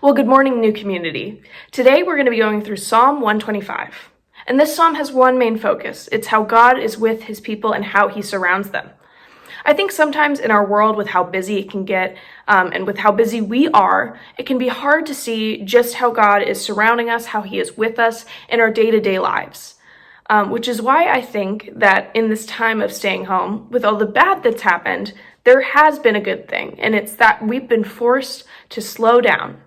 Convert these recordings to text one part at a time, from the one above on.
Well, good morning, new community. Today we're going to be going through Psalm 125. And this psalm has one main focus. It's how God is with his people and how he surrounds them. I think sometimes in our world, with how busy it can get and with how busy we are, it can be hard to see just how God is surrounding us, how he is with us in our day-to-day lives. Which is why I think that in this time of staying home, with all the bad that's happened, there has been a good thing. And it's that we've been forced to slow down.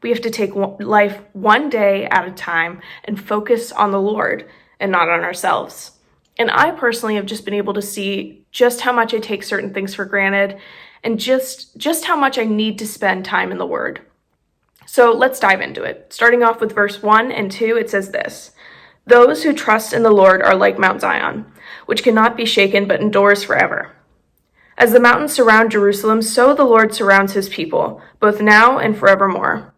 We have to take life one day at a time and focus on the Lord and not on ourselves. And I personally have just been able to see just how much I take certain things for granted and just how much I need to spend time in the Word. So let's dive into it. Starting off with verse 1 and 2, it says this: "Those who trust in the Lord are like Mount Zion, which cannot be shaken but endures forever. As the mountains surround Jerusalem, so the Lord surrounds his people, both now and forevermore."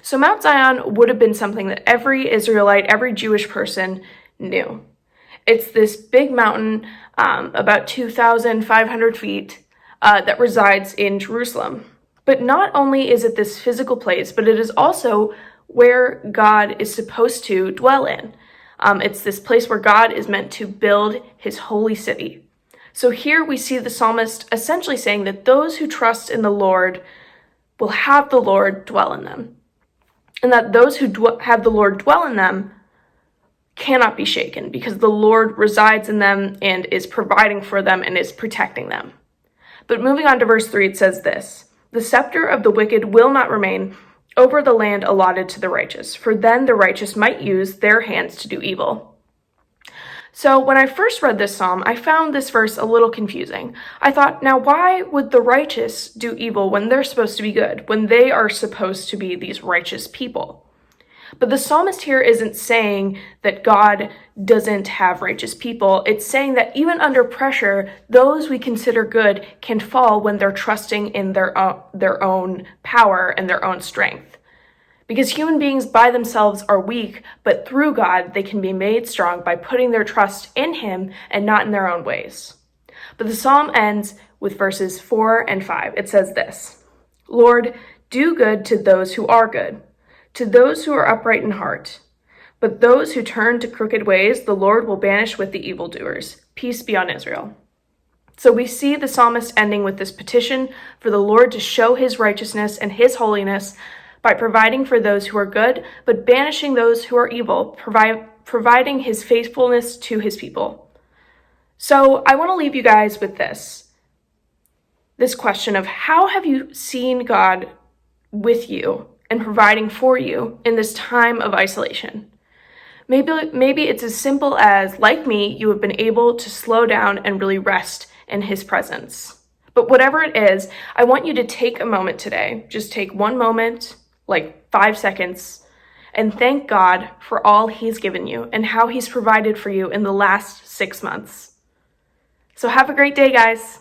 So Mount Zion would have been something that every Israelite, every Jewish person knew. It's this big mountain, about 2,500 feet, that resides in Jerusalem. But not only is it this physical place, but it is also where God is supposed to dwell in. It's this place where God is meant to build his holy city. So here we see the psalmist essentially saying that those who trust in the Lord will have the Lord dwell in them. And that those who have the Lord dwell in them cannot be shaken because the Lord resides in them and is providing for them and is protecting them. But moving on to verse 3, it says this: "The scepter of the wicked will not remain over the land allotted to the righteous, for then the righteous might use their hands to do evil." So when I first read this psalm, I found this verse a little confusing. I thought, now why would the righteous do evil when they're supposed to be good, when they are supposed to be these righteous people? But the psalmist here isn't saying that God doesn't have righteous people. It's saying that even under pressure, those we consider good can fall when they're trusting in their own power and their own strength. Because human beings by themselves are weak, but through God, they can be made strong by putting their trust in him and not in their own ways. But the psalm ends with verses 4 and 5. It says this: "Lord, do good to those who are good, to those who are upright in heart. But those who turn to crooked ways, the Lord will banish with the evildoers. Peace be on Israel." So we see the psalmist ending with this petition for the Lord to show his righteousness and his holiness by providing for those who are good, but banishing those who are evil, providing his faithfulness to his people. So I want to leave you guys with this question of how have you seen God with you and providing for you in this time of isolation? Maybe it's as simple as, like me, you have been able to slow down and really rest in his presence. But whatever it is, I want you to take a moment today. Just take one moment, like 5 seconds, and thank God for all he's given you and how he's provided for you in the last 6 months. So have a great day, guys.